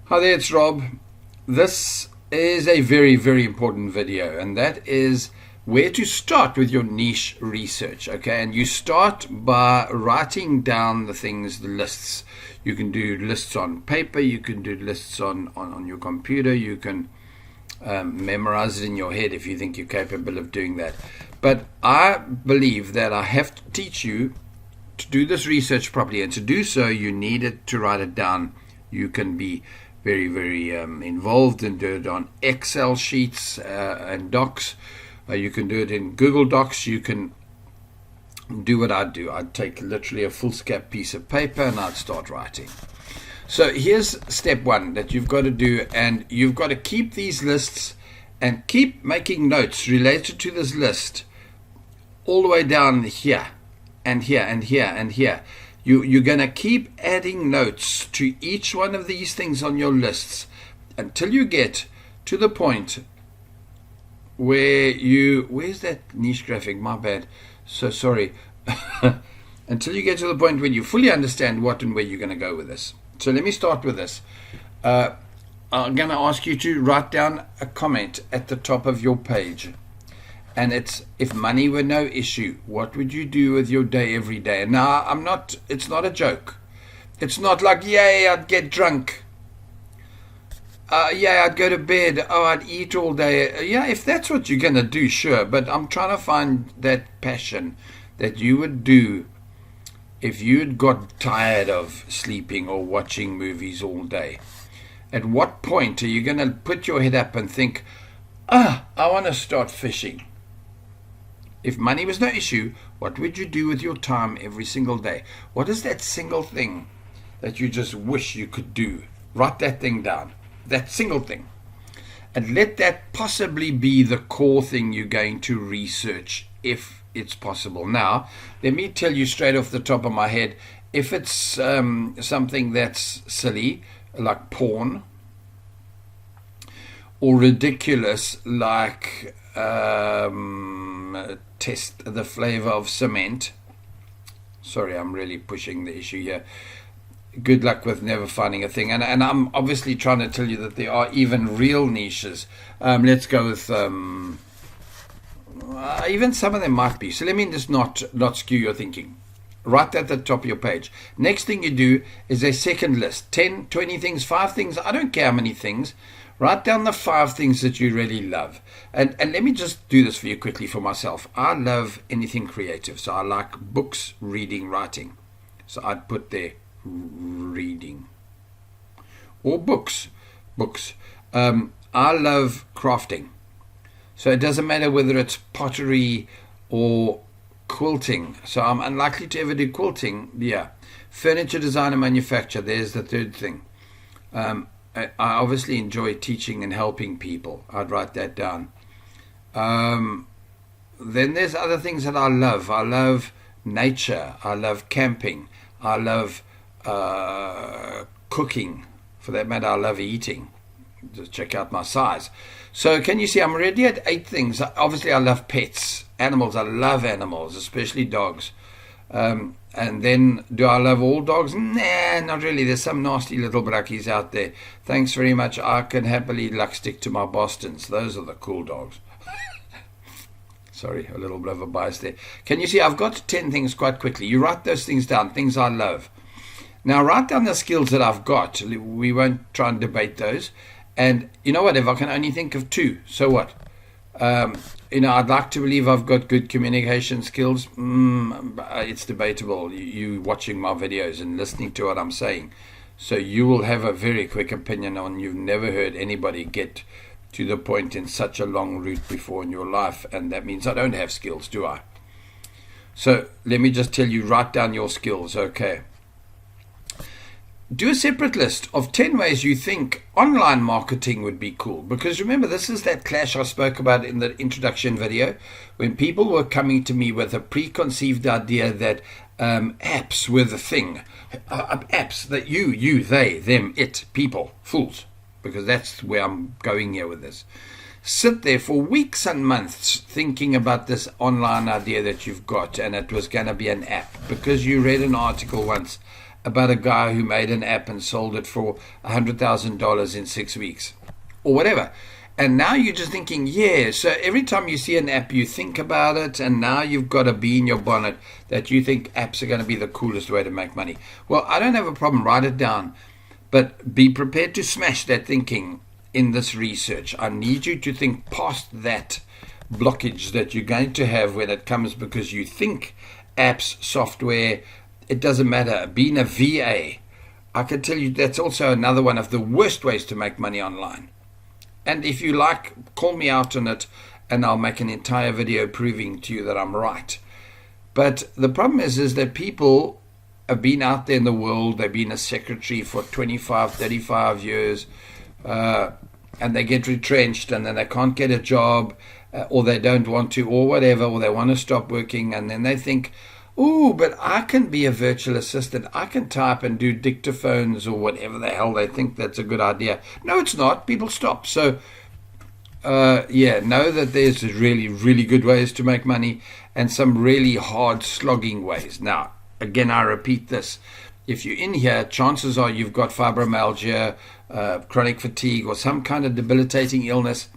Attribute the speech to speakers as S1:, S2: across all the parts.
S1: Hi there, it's Rob. This is a very, very important video, and that is where to start with your niche research. Okay, and you start by writing down the things, the lists. You can do lists on paper, you can do lists on your computer, you can memorize it in your head if you think you're capable of doing that. But I believe that I have to teach you to do this research properly, and to do so, you need it to write it down. You can be very, very involved and do it on Excel sheets and docs. You can do it in Google Docs. You can do what I'd do. I'd take literally a foolscap piece of paper and I'd start writing. So here's step one that you've got to do, and you've got to keep these lists and keep making notes related to this list all the way down here and here and here and here. You're going to keep adding notes to each one of these things on your lists until you get to the point where where's that niche graphic? My bad. So sorry. Until you get to the point where you fully understand what and where you're going to go with this. So let me start with this. I'm going to ask you to write down a comment at the top of your page. And it's, if money were no issue, what would you do with your day every day? And now, it's not a joke. It's not like, yay, I'd get drunk. Yeah, I'd go to bed. Oh, I'd eat all day. Yeah, if that's what you're going to do, sure. But I'm trying to find that passion that you would do if you'd got tired of sleeping or watching movies all day. At what point are you going to put your head up and think, I want to start fishing? If money was no issue, what would you do with your time every single day? What is that single thing that you just wish you could do? Write that thing down, that single thing. And let that possibly be the core thing you're going to research, if it's possible. Now, let me tell you straight off the top of my head, if it's something that's silly, like porn, or ridiculous, like test the flavor of cement. Sorry, I'm really pushing the issue here. Good luck with never finding a thing. And I'm obviously trying to tell you that there are even real niches. Let's go with even some of them might be. So let me just not skew your thinking. Write that at the top of your page. Next thing you do is a second list. 10, 20 things, 5 things. I don't care how many things. Write down the 5 things that you really love. And let me just do this for you quickly for myself. I love anything creative. So I like books, reading, writing. So I'd put there reading. Or books. I love crafting. So it doesn't matter whether it's pottery or quilting. So I'm unlikely to ever do quilting. Yeah. Furniture design and manufacture. There's the third thing. I obviously enjoy teaching and helping people. I'd write that down. Then there's other things that I love. I love nature. I love camping. I love cooking. For that matter, I love eating. Just check out my size. So can you see I'm already at 8 things. Obviously, I love pets. Animals. I love animals, especially dogs. And then, do I love all dogs? Nah, not really. There's some nasty little brackies out there. Thanks very much. I can happily stick to my Bostons. Those are the cool dogs. Sorry, a little bit of a bias there. Can you see I've got 10 things quite quickly. You write those things down, things I love. Now write down the skills that I've got. We won't try and debate those. And you know what, if I can only think of 2, so what? I'd like to believe I've got good communication skills. It's debatable. You watching my videos and listening to what I'm saying. So you will have a very quick opinion on. You've never heard anybody get to the point in such a long route before in your life. And that means I don't have skills, do I? So let me just tell you, write down your skills, okay? Do a separate list of 10 ways you think online marketing would be cool. Because remember, this is that clash I spoke about in the introduction video, when people were coming to me with a preconceived idea that apps were the thing. Apps that you, they, them, it, people, fools. Because that's where I'm going here with this. Sit there for weeks and months thinking about this online idea that you've got, and it was going to be an app because you read an article once about a guy who made an app and sold it for $100,000 in 6 weeks or whatever. And now you're just thinking, yeah, so every time you see an app, you think about it, and now you've got a bee in your bonnet that you think apps are going to be the coolest way to make money. Well, I don't have a problem. Write it down. But be prepared to smash that thinking in this research. I need you to think past that blockage that you're going to have when it comes because you think apps, software, it doesn't matter. Being a VA, I can tell you that's also another one of the worst ways to make money online. And if you like, call me out on it and I'll make an entire video proving to you that I'm right. But the problem is that people have been out there in the world, they've been a secretary for 25, 35 years, and they get retrenched and then they can't get a job, or they don't want to, or whatever, or they want to stop working, and then they think, oh, but I can be a virtual assistant. I can type and do dictaphones or whatever the hell they think that's a good idea. No, it's not. People stop. So, know that there's really, really good ways to make money and some really hard slogging ways. Now, again, I repeat this. If you're in here, chances are you've got fibromyalgia, chronic fatigue, or some kind of debilitating illness.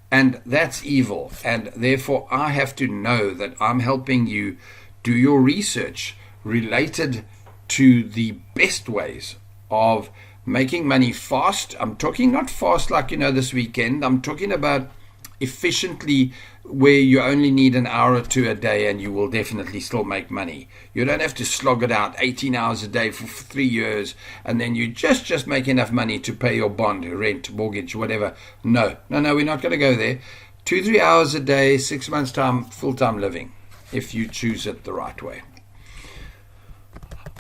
S1: And that's evil. And therefore, I have to know that I'm helping you do your research related to the best ways of making money fast. I'm talking not fast like, this weekend. I'm talking about efficiently, where you only need an hour or two a day and you will definitely still make money. You don't have to slog it out 18 hours a day for 3 years and then you just make enough money to pay your bond, rent, mortgage, whatever. No, we're not going to go there. 2-3 hours a day, 6 months time, full-time living, if you choose it the right way.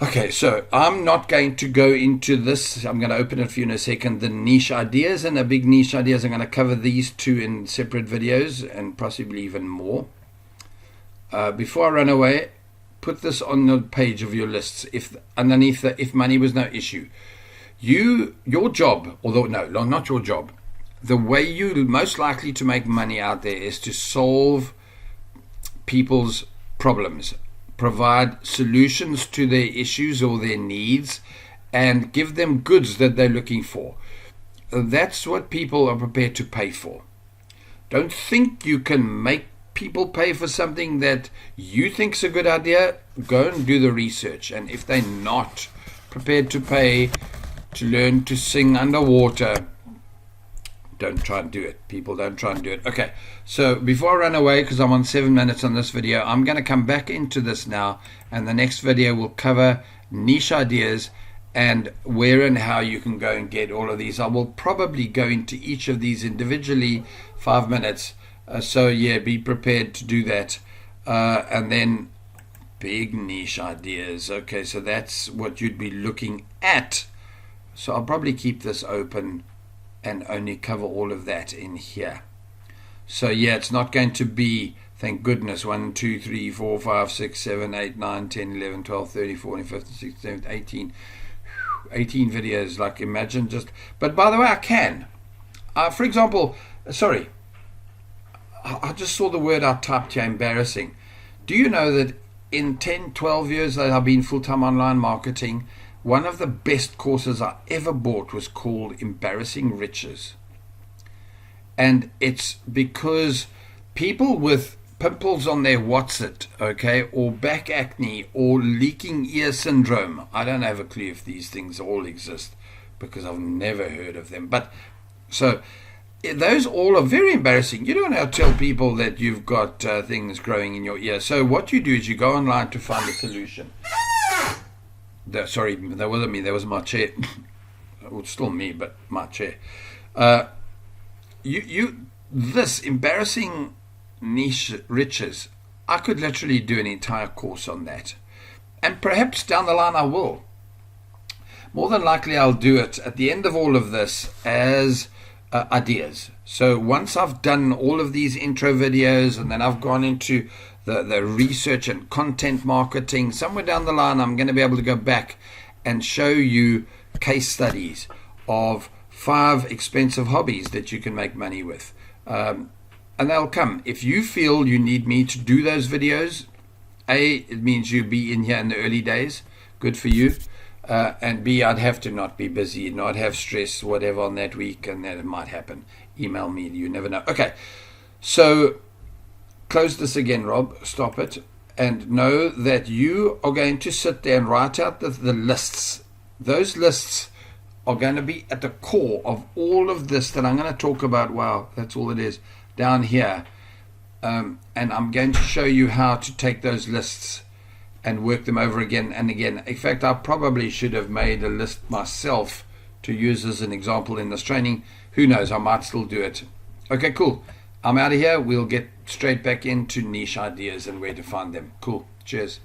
S1: Okay, so I'm not going to go into this. I'm going to open it for you in a second. The niche ideas and the big niche ideas. I'm going to cover these two in separate videos and possibly even more. Before I run away, put this on the page of your lists. If underneath the if money was no issue, your job, although no, not your job. The way you're most likely to make money out there is to solve people's problems, provide solutions to their issues or their needs, and give them goods that they're looking for. That's what people are prepared to pay for. Don't think you can make people pay for something that you think's a good idea. Go and do the research. And if they're not prepared to pay to learn to sing underwater, don't try and do it. People, don't try and do it. Okay, so before I run away, because I'm on 7 minutes on this video, I'm going to come back into this now, and the next video will cover niche ideas and where and how you can go and get all of these. I will probably go into each of these individually, 5 minutes. So yeah, be prepared to do that. And then big niche ideas. Okay, so that's what you'd be looking at. So I'll probably keep this open and only cover all of that in here. So yeah, it's not going to be, thank goodness, 1, 2, 3, 4, 5, 6, 7, 8, 9, 10, 11, 12, 13, 14, 15, 16, 17, 18. 18 videos, like imagine just, but by the way, I can. For example, sorry, I just saw the word I typed here, embarrassing. Do you know that in 10, 12 years that I've been full-time online marketing, one of the best courses I ever bought was called Embarrassing Riches. And it's because people with pimples on their what's-it, okay, or back acne, or leaking ear syndrome. I don't have a clue if these things all exist because I've never heard of them. But so those all are very embarrassing. You don't have to tell people that you've got things growing in your ear. So what you do is you go online to find a solution. Sorry, that wasn't me. That was my chair. It was still me, but my chair. This embarrassing niche riches, I could literally do an entire course on that, and perhaps down the line I will. More than likely I'll do it at the end of all of this as ideas. So once I've done all of these intro videos and then I've gone into the research and content marketing, somewhere down the line I'm going to be able to go back and show you case studies of 5 expensive hobbies that you can make money with. And they'll come. If you feel you need me to do those videos, it means you'll be in here in the early days. Good for you. and B, I'd have to not be busy, not have stress, whatever on that week, and that it might happen. Email me, you never know. Okay, so close this again, Rob, stop it, and know that you are going to sit there and write out the lists. Those lists are going to be at the core of all of this that I'm going to talk about. Wow, that's all it is down here. And I'm going to show you how to take those lists and work them over again and again. In fact, I probably should have made a list myself to use as an example in this training. Who knows, I might still do it. Okay, cool. I'm out of here. We'll get straight back into niche ideas and where to find them. Cool. Cheers.